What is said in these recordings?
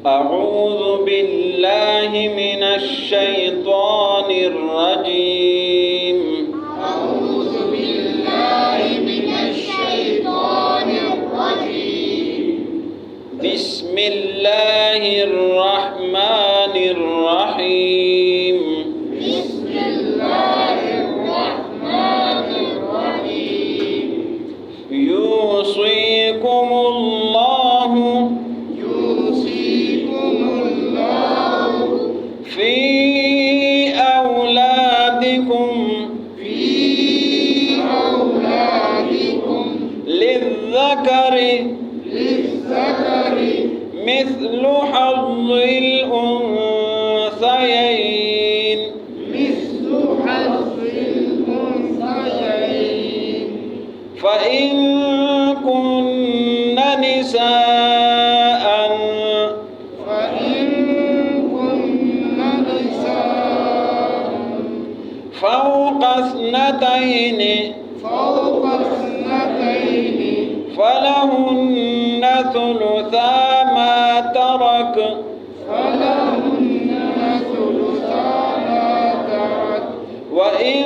أعوذ بالله من الشيطان الرجيم. أعوذ بالله من الشيطان الرجيم. بسم الله الرحمن الرحيم. بسم الله الرحمن الرحيم. يوصيكم الله في أولادكم للذكر مثل حظ الأنثيين. فإن كن نساء فوق اثنتين فلهن ثلثا ما ترك وإن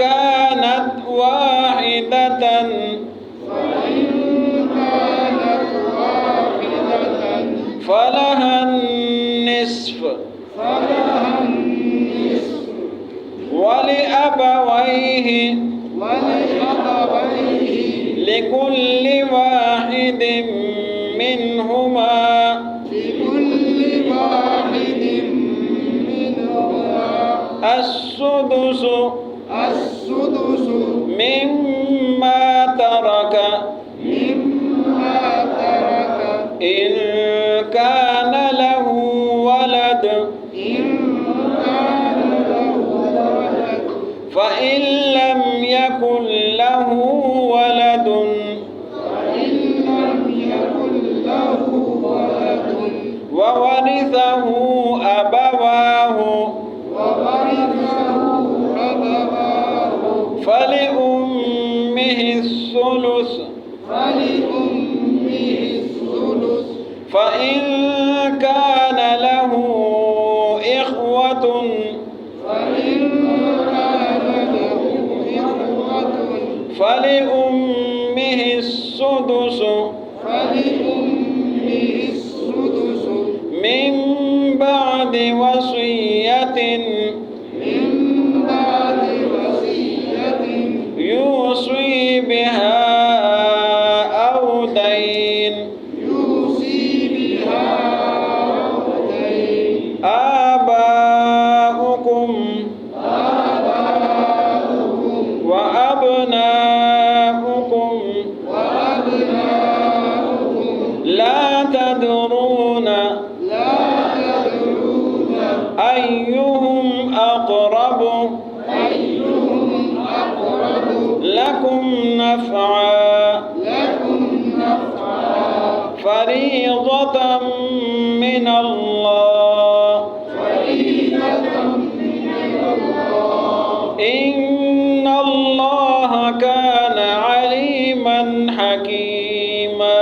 كانت واحدة فلها النصف ولأبويه لكل واحد منهما السدس مما ترك إن كان له ولد فإن لم يكن له ولد وورثه أبواه فلأمه الثلث فإن كان له إخوة فلأمه السدس من بعد وصية يوصي بها أو دين. آباؤكم وأبناؤكم لا تدرون أيهم أقرب لكم نفعا فريضة من الله إن الله كان عليما حكيما.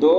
2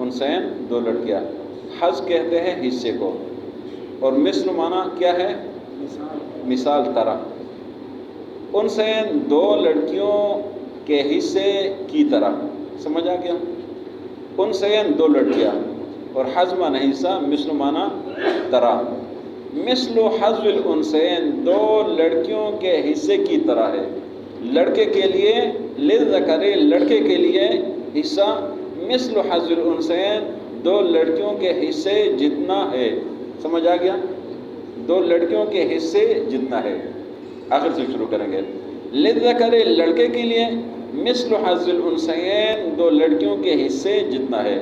انسین دو لڑکیاں، حظ کہتے ہیں حصے کو، اور مثل معنی کیا ہے؟ مثال، طرح۔ انسین دو لڑکیوں کے حصے کی طرح، سمجھ آ گیا؟ انسین دو لڑکیاں، اور حظ معنی حصہ، مثل معنی طرح۔ مثل حظ الانسین، دو لڑکیوں کے حصے کی طرح ہے۔ لڑکے کے لیے للذکر، لڑکے کے لیے حصہ مثل حظ الانسین، دو لڑکیوں کے حصے جتنا ہے۔ سمجھ آ گیا؟ دو لڑکیوں کے حصے جتنا ہے۔ آخر سے شروع کریں گے۔ للذکر، لڑکے کے لیے مثل حظ الانسین، دو لڑکیوں کے حصے جتنا ہے۔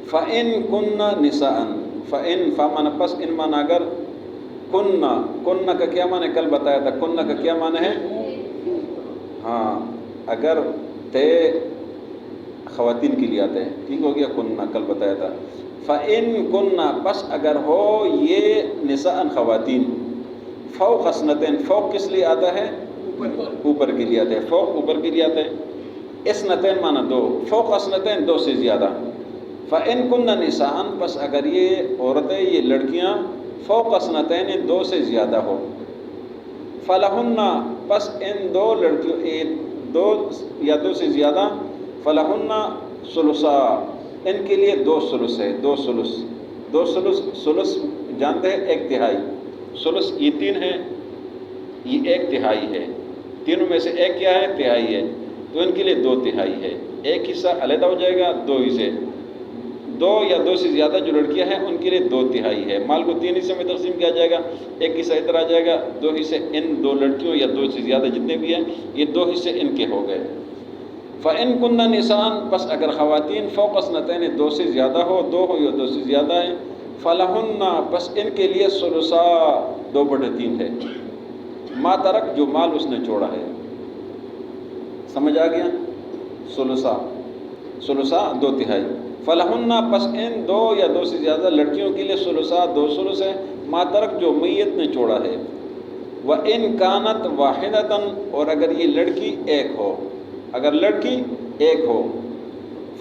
فَإِن كُنَّ نِسَاءً، فَإِن فا معنی پس، ان معنی اگر، کنّ کا کیا معنی؟ کل بتایا تھا کنّ کا کیا معنی ہے؟ ہاں، اگر تے خواتین کے لیے آتے ہیں، ٹھیک ہو گیا، کنّ کل بتایا تھا۔ فَإِن كُنَّ، پس اگر ہو یہ نساء خواتین، فوق اثنتین، فوق کس لیے آتا ہے؟ اوپر کے لیے آتا ہے، فوق اوپر کے لیے آتا ہے۔ اثنتین معنی دو، فوق اثنتین دو سے زیادہ۔ فَإِن كُنَّ نِسَاءً، پس اگر یہ عورتیں، یہ لڑکیاں، فوق اثنتین، دو سے زیادہ ہو، فَلَهُنَّ، پس ان دو لڑکیوں، دو یا دو سے زیادہ، فَلَهُنَّ ثُلُثَا، ان کے لیے دو ثلث ہے، دو ثلث۔ دو ثلث، ثلث جانتے ہیں؟ ایک تہائی۔ ثلث یہ تین ہے، یہ ایک تہائی ہے، تینوں میں سے ایک کیا ہے؟ تہائی ہے، تو ان کے لیے دو تہائی ہے۔ ایک حصہ علیحدہ ہو جائے گا، دو حصے، دو یا دو سے زیادہ جو لڑکیاں ہیں ان کے لیے دو تہائی ہے۔ مال کو تین حصے میں تقسیم کیا جائے گا، ایک حصہ ادھر آ جائے گا، دو حصے ان دو لڑکیوں یا دو سے زیادہ جتنے بھی ہیں، یہ دو حصے ان کے ہو گئے۔ فَإِن كُنَّ نِسَاءً، پس اگر خواتین فوق اثنتین، دو سے زیادہ ہو، دو ہو یا دو سے زیادہ ہیں، فَلَهُنَّ، پس ان کے لیے ثُلُثَا، 2/3 ہے، ما ترک، جو مال اس نے چھوڑا ہے۔ سمجھ آ گیا؟ ثلثا دو تہائی۔ فَلَهُنَّ، پس ان دو یا دو سے زیادہ لڑکیوں کے لیے ثلثا، دو ثلث ہے، ما ترک، جو میت نے چھوڑا ہے۔ وَإِن كَانَتْ وَاحِدَةً، اور اگر یہ لڑکی ایک ہو، اگر لڑکی ایک ہو،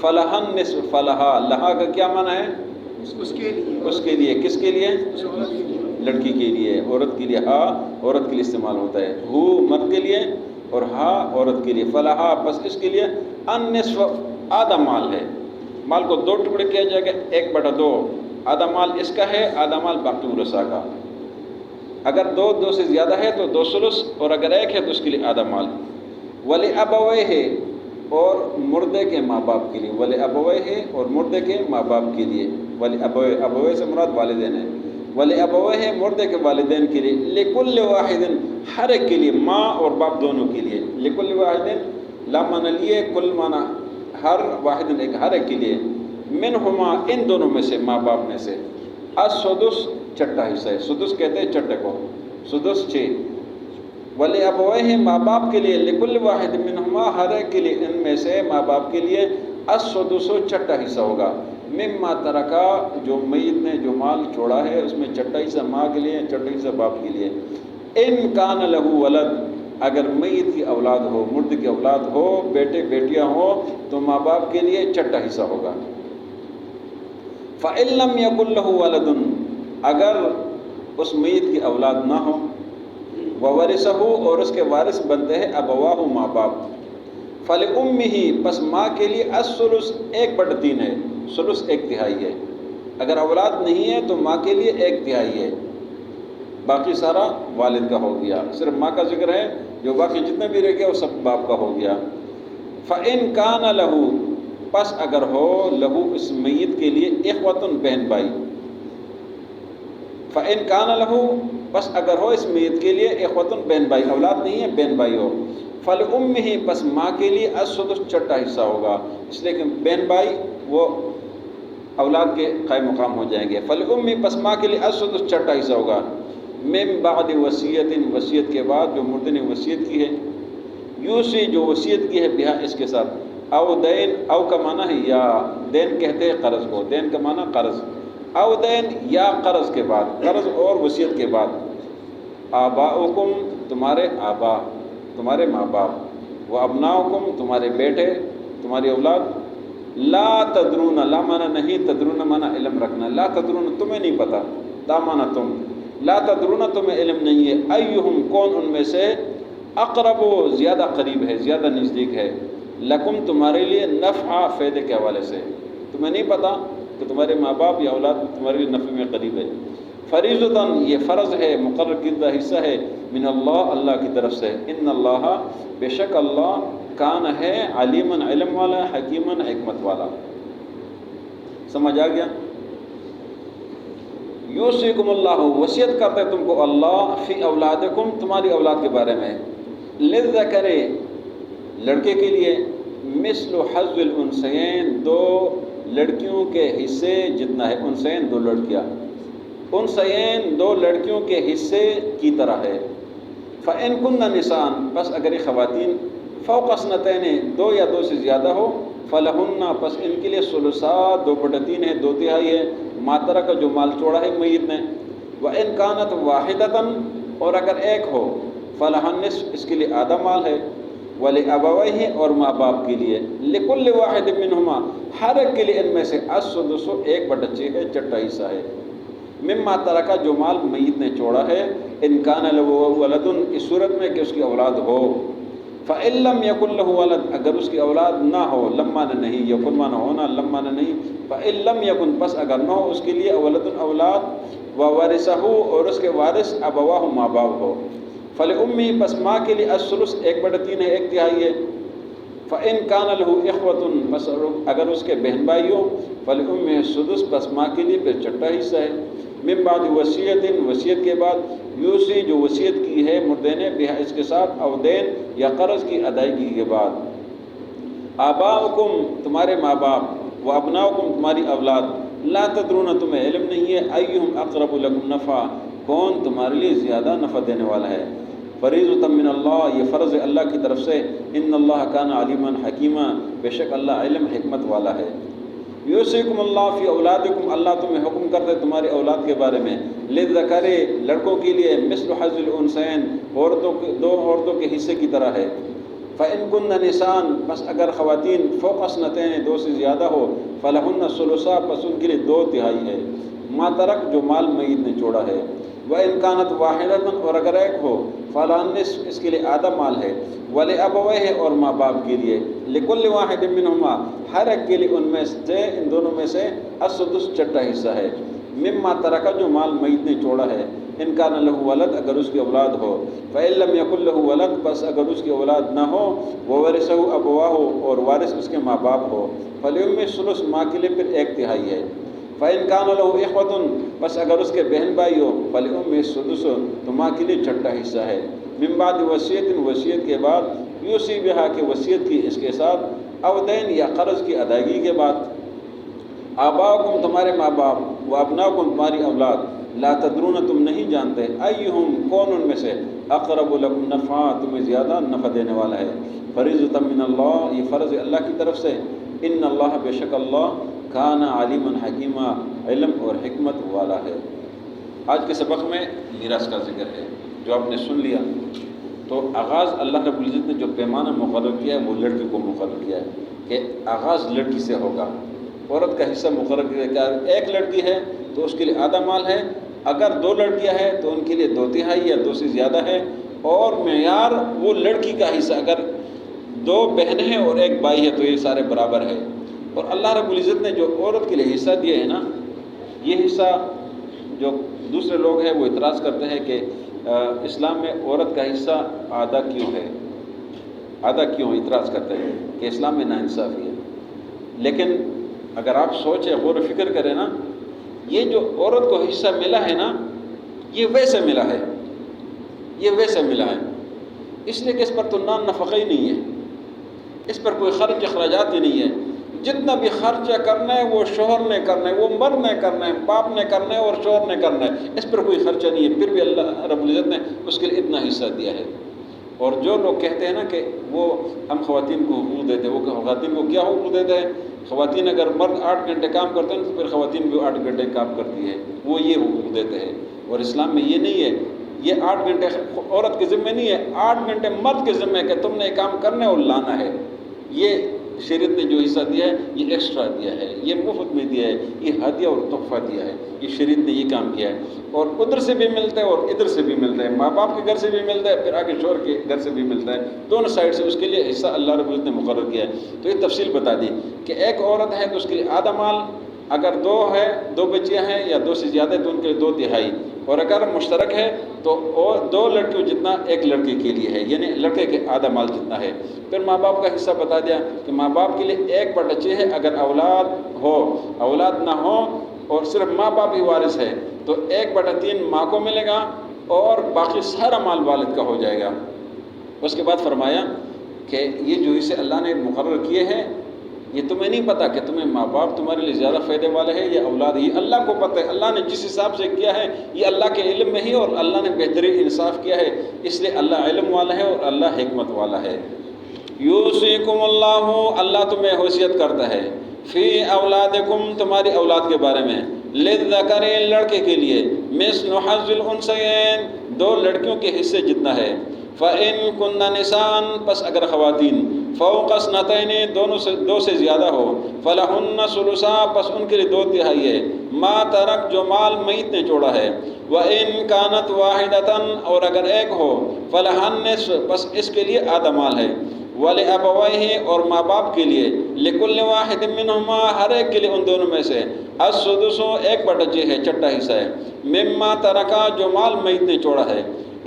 فَلَهَا النِّصْفُ، فَلَهَا، لہا کا کیا معنی ہے؟ اس کے لیے، اس کے لیے، کس کے لیے؟ اس عورت کے لیے، لڑکی کے لیے، عورت کے لیے، ہا عورت کے لیے استعمال ہوتا ہے، ہو مرد کے لیے اور ہا عورت کے لیے۔ فَلَهَا، پس اس کے لیے النِّصْفُ، آدھا مال ہے، مال کو دو ٹکڑے کیا جائے گا، 1/2، آدھا مال اس کا ہے، آدھا مال باقی ورثاء کا۔ اگر دو سے زیادہ ہے تو دو ثلث، اور اگر ایک ہے تو اس کے لیے آدھا مال۔ وَلِأَبَوَيْهِ، اور مردے کے ماں باپ کے لیے، وَلِأَبَوَيْهِ، اور مردے کے ماں باپ کے لیے، وَلِأَبَوَيْهِ، ابویہ سے مراد والدین ہیں، وَلِأَبَوَيْهِ، مردے کے والدین کے لیے، لِكُلِّ وَاحِدٍ، ہر ایک کے لیے، ماں اور باپ دونوں کے لیے، لِكُلِّ وَاحِدٍ، لا معنی لیے، کل معنی ہر، واحد ایک، ہر ایک کے لیے، منہما، ان دونوں میں سے، ماں باپ میں سے، السدس، چھٹا حصہ ہے، سدس کہتے ہیں چھٹے کو، سدس 6۔ وَلِأَبَوَيْهِ، ماں باپ کے لیے، لِكُلِّ وَاحِدٍ مِّنْهُمَا، ہر ایک کے لیے ان میں سے، ماں باپ کے لیے، السدس، چھٹا حصہ ہوگا، مما ترکا، جو میت نے جو مال چھوڑا ہے اس میں چھٹا حصہ ماں کے لیے، چھٹا حصہ باپ کے لیے۔ ان کان لہو ولد، اگر میت کی اولاد ہو، مرد کی اولاد ہو، بیٹے بیٹیاں ہو، تو ماں باپ کے لیے چھٹا حصہ ہوگا۔ فَإِن لَّمْ يَكُن لَّهُ وَلَدٌ، اگر اس میت کی اولاد نہ ہو، وَوَرِثَهُ، اور اس کے وارث بنتے ہیں ابواہ، ماں باپ، فَلِأُمِّهِ، پس ماں کے لیے الثلث، 1/3 ہے، ثلث 1/3 ہے۔ اگر اولاد نہیں ہے تو ماں کے لیے 1/3 ہے، باقی سارا والد کا ہو گیا، صرف ماں کا ذکر ہے، جو باقی جتنا بھی رہ گیا وہ سب باپ کا ہو گیا۔ فَإِن كَانَ لَهُ، پس اگر ہو، لہو اس میت کے لیے، اخوتن، بہن بھائی، فَإِن كَانَ لَهُ، پس اگر ہو اس میت کے لیے، اخوتن، بہن بھائی، اولاد نہیں ہے، بہن بھائی ہو، فَلِأُمِّهِ، پس ماں کے لیے السدس، چھٹا حصہ ہوگا، اس لیے کہ بہن بھائی وہ اولاد کے قائم مقام ہو جائیں گے۔ فَلِأُمِّهِ، پس ماں کے لیے السدس، چھٹا حصہ ہوگا، من بعد وصیت، وصیت کے بعد، جو مرد نے وصیت کی ہے، یوصی، جو وصیت کی ہے، بہا، اس کے ساتھ، او دین، او کا معنی ہے یا، دین کہتے ہیں قرض کو، دین کا معنی قرض، او دین، یا قرض کے بعد، قرض اور وصیت کے بعد، آباؤکم، تمہارے آبا، تمہارے ماں باپ، و ابناؤکم، تمہارے بیٹے، تمہاری اولاد، لا تدرون، لا مانا نہیں، تدرون مانا علم رکھنا، لا تدرون تمہیں نہیں پتہ، لا مانا تم، لا تدرون تمہیں علم نہیں ہے، ایہم کون ان میں سے، اقرب زیادہ قریب ہے، زیادہ نزدیک ہے، لکم تمہارے لیے، نفع فائدے کے حوالے سے، تمہیں نہیں پتہ کہ تمہارے ماں باپ یا اولاد تمہارے لیے نفع میں قریب ہے۔ فریضتاً یہ فرض ہے، مقرر کردہ حصہ ہے، من اللہ اللہ کی طرف سے، ان اللہ بے شک اللہ کان ہے، علیماً علم والا، حکیماً حکمت والا۔ سمجھ آ گیا؟ یوصیکم اللہ وصیت کرتا ہے تم کو اللہ، فی اولادکم تمہاری اولاد کے بارے میں، للذکر لڑکے کے لیے، مثل حظ الانثیین دو لڑکیوں کے حصے جتنا ہے، انثیین دو لڑکیاں، انثیین دو لڑکیوں کے حصے کی طرح ہے۔ فَإِن كُنَّ نِسَاءً پس اگر یہ خواتین، فوق اثنتین دو یا دو سے زیادہ ہو، فَلَهُنَّ پس ان کے لیے ثلثا 2/3 ہے، 2/3 ہے، ما ترک کا جو مال چھوڑا ہے میت نے، وَإِن كَانَتْ وَاحِدَةً اور اگر ایک ہو، فَلَهَا النِّصْفُ اس کے لیے آدھا مال ہے، وَلِأَبَوَيْهِ اور ماں باپ کے لیے، لِكُلِّ وَاحِدٍ مِّنْهُمَا ہر ایک کے لیے ان میں سے، السُّدُسُ 1/6 ہے، چھٹا حصہ ہے، مما ترکا جو مال میت نے چھوڑا ہے، ان کان لہ ولد اس صورت میں کہ اس کی اولاد ہو، فإن لم یکن لہ ولد اگر اس کی اولاد نہ ہو، لما نہ نہیں، یکن مانا ہونا، لما نہ نہیں، فإن لم یکن پس اگر نہ ہو اس کے لیے ولد اولاد، وورثہ اور اس کے وارث ابواہ ماں باپ ہو، فلأمہ پس ماں کے لیے الثلث 1/3 ہے، 1/3 ہے، فإن کان لہ اخوۃ پس اگر اس کے بہن بھائی ہو، فلأمہ السدس پس ماں کے لیے پھر چھٹا حصہ ہے، من بعد وصیت وصیت کے بعد، یوسی جو وصیت کی ہے مردے نے، بہا اس کے ساتھ، او دین یا قرض کی ادائیگی کے بعد، آباؤکم تمہارے ماں باپ، و ابناؤکم تمہاری اولاد، لا تدرون تمہیں علم نہیں ہے، ایہم اقرب لکم نفعا کون تمہارے لیے زیادہ نفع دینے والا ہے، فریضۃ من اللہ یہ فرض ہے اللہ کی طرف سے، ان اللہ کان علیما حکیما بے شک اللہ علم حکمت والا ہے۔ یوصیکم اللہ فی اولادکم اللہ تمہیں حکم کرتے ہے تمہاری اولاد کے بارے میں، للذکر لڑکوں کے لیے، مثل حظ الانثیین دو عورتوں کے حصے کی طرح ہے، فإن کن نساء پس اگر خواتین، فوق اثنتین دو سے زیادہ ہو، فلہن الثلثا پس ان کے لیے 2/3 ہے، ما ترک جو مال میت نے چھوڑا ہے، وإن کانت واحدۃ اور اگر ایک ہو، فلہا النصف اس کے لیے آدھا مال ہے، ولأبویہ اور ماں باپ کے لیے، لکل واحد منہما ہر ایک کے لیے ان میں سے، ان دونوں میں سے، السدس چھٹا حصہ ہے، مما ترکا جو مال میت نے چھوڑا ہے، ان کان لہ ولد اگر اس کی اولاد ہو، فإن لم یکن لہ ولد بس اگر اس کی اولاد نہ ہو، وورثہ ابواہ اور وارث اس کے ماں باپ ہو، فلأمہ الثلث ماں کے لیے پھر 1/3 ہے، فإن کان لہ اخوۃ بس اگر اس کے بہن بھائی ہو، فلأمہ السدس تو ماں کے لیے چھٹا حصہ ہے، من بعد وصیت وصیت کے بعد، یوصی بہا کہ وصیت کی اس کے ساتھ، او دین یا قرض کی ادائیگی کے بعد، آباؤکم تمہارے ماں باپ، و ابناؤکم تمہاری اولاد، لا تدرون تم نہیں جانتے، ایہم کون ان میں سے، اقرب لکم نفعا تمہیں زیادہ نفع دینے والا ہے، فریضۃ من اللہ یہ فرض ہے اللہ کی طرف سے، ان اللہ بے شک اللہ کان علیما حکیما علم اور حکمت والا ہے۔ آج کے سبق میں میراث کا ذکر ہے، جو آپ نے سن لیا، تو آغاز اللہ رب العزت نے جو پیمانہ مقرر کیا ہے وہ لڑکی کو مقرر کیا ہے کہ آغاز لڑکی سے ہوگا، عورت کا حصہ مقرر کیا ہے کہ ایک لڑکی ہے تو اس کے لیے آدھا مال ہے، اگر 2 لڑکیاں ہیں تو ان کے لیے 2/3 یا 2 سے زیادہ ہے، اور معیار وہ لڑکی کا حصہ، اگر 2 بہنیں ہیں اور 1 بھائی ہے تو یہ سارے برابر ہے۔ اور اللہ رب العزت نے جو عورت کے لیے حصہ دیا ہے نا، یہ حصہ جو دوسرے لوگ ہیں وہ اعتراض کرتے ہیں کہ اسلام میں عورت کا حصہ آدھا کیوں ہے، آدھا کیوں اعتراض کرتے ہیں کہ اسلام میں ناانصافی ہے، لیکن اگر آپ سوچیں، غور و فکر کریں نا، یہ جو عورت کو حصہ ملا ہے نا، یہ ویسے ملا ہے، یہ ویسے ملا ہے، اس لیے کہ اس پر تو نان نفقہ ہی نہیں ہے، اس پر کوئی خرچ اخراجات ہی نہیں ہے، جتنا بھی خرچہ کرنا ہے وہ شوہر نے کرنا ہے، وہ مرد نے کرنا ہے، باپ نے کرنا ہے اور شوہر نے کرنا ہے، اس پر کوئی خرچہ نہیں ہے، پھر بھی اللہ رب العزت نے اس کے لیے اتنا حصہ دیا ہے۔ اور جو لوگ کہتے ہیں نا کہ وہ ہم خواتین کو حقوق دیتے ہیں، وہ خواتین کو کیا حقوق دیتے ہیں؟ خواتین اگر مرد 8 گھنٹے کام کرتے ہیں تو پھر خواتین بھی 8 گھنٹے کام کرتی ہے، وہ یہ حقوق دیتے ہیں، اور اسلام میں یہ نہیں ہے، یہ 8 گھنٹے عورت کے ذمہ نہیں ہے، 8 گھنٹے مرد کے ذمہ ہے کہ تم نے یہ کام کرنا ہے اور لانا ہے، یہ شریعت نے جو حصہ دیا ہے یہ ایکسٹرا دیا ہے، یہ مفت میں دیا ہے، یہ ہدیہ اور تحفہ دیا ہے، یہ شریعت نے یہ کام کیا ہے۔ اور ادھر سے بھی ملتا ہے اور ادھر سے بھی ملتا ہے، ماں باپ کے گھر سے بھی ملتا ہے، پھر آگے شوہر کے گھر سے بھی ملتا ہے، دونوں سائڈ سے اس کے لیے حصہ اللہ رب العزت نے مقرر کیا ہے۔ تو یہ تفصیل بتا دی کہ ایک عورت ہے تو اس کے لیے آدھا مال، اگر دو ہے، دو بچیاں ہیں یا دو سے زیادہ تو ان کے لیے 2/3، اور اگر مشترک ہے تو اور 2 لڑکیوں جتنا ایک لڑکے کے لیے ہے، یعنی لڑکے کے آدھا مال جتنا ہے۔ پھر ماں باپ کا حصہ بتا دیا کہ ماں باپ کے لیے 1/6 ہے، اگر اولاد ہو، اولاد نہ ہو اور صرف ماں باپ ہی وارث ہے تو 1/3 ماں کو ملے گا اور باقی سارا مال والد کا ہو جائے گا۔ اس کے بعد فرمایا کہ یہ جو حصے اللہ نے مقرر کیے ہیں یہ تمہیں نہیں پتہ کہ تمہیں ماں باپ تمہارے لیے زیادہ فائدے والے ہیں یا اولاد، یہ اللہ کو پتہ ہے، اللہ نے جس حساب سے کیا ہے یہ اللہ کے علم میں ہی، اور اللہ نے بہترین انصاف کیا ہے، اس لیے اللہ علم والا ہے اور اللہ حکمت والا ہے۔ یوصیکم اللہ، اللہ تمہیں وصیت کرتا ہے، فی اولادکم، تمہاری اولاد کے بارے میں، للذکر، لڑکے کے لیے، مثل حظ الانثیین، 2 لڑکیوں کے حصے جتنا ہے۔ فَإِن كُنَّ نِسَاءً، پس اگر خواتین، فوق اثنتین، دونوں سے 2 سے زیادہ ہو، فَلَهُنَّ ثُلُثَا، پس ان کے لیے 2/3 ہے، ما ترک، جو مال میت نے چھوڑا ہے، وَإِن كَانَتْ وَاحِدَةً، اور اگر ایک ہو، فَلَهَا النِّصْفُ، پس اس کے لیے آدھا مال ہے، وَلِأَبَوَيْهِ، اور ماں باپ کے لیے، لِكُلِّ وَاحِدٍ مِّنْهُمَا، ہر ایک کے لیے ان دونوں میں سے، السُّدُسُ، 1/6 ہے، چھٹا حصہ ہے، مما ترکا، جو مال میت نے چھوڑا ہے،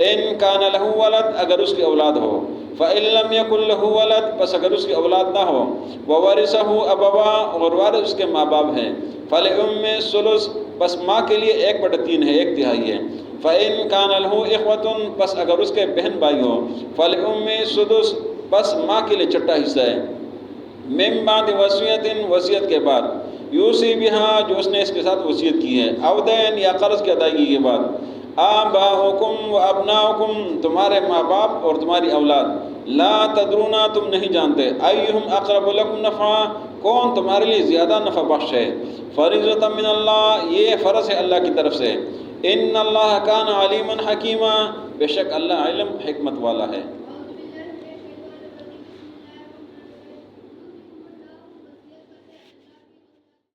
ان کان لہ ولد، اگر اس کی اولاد ہو، فإن لم يكن له ولد، پس اگر اس کی اولاد نہ ہو، وورثہ ابوا، اور وارث اس کے ماں باپ ہیں، فلأم الثلث، پس ماں کے لیے 1/3 ہے، 1/3 ہے، فإن کان لہ اخوۃ، پس اگر اس کے بہن بھائی ہو، فلأم السدس، پس ماں کے لیے چھٹا حصہ ہے، من بعد وصیت، وصیت کے بعد، یوصی بہا، جو اس نے اس کے ساتھ وصیت کی ہے، او دین، یا قرض کی ادائیگی کے بعد، آباؤکم و ابناؤکم، تمہارے ماں باپ اور تمہاری اولاد، لا تدرونا، تم نہیں جانتے، ایہم اقرب لکم نفعا، کون تمہارے لیے زیادہ نفع بخش ہے، فریضۃ من اللہ، یہ فرض ہے اللہ کی طرف سے، ان اللہ کان علیما حکیما، بے شک اللہ علم حکمت والا ہے۔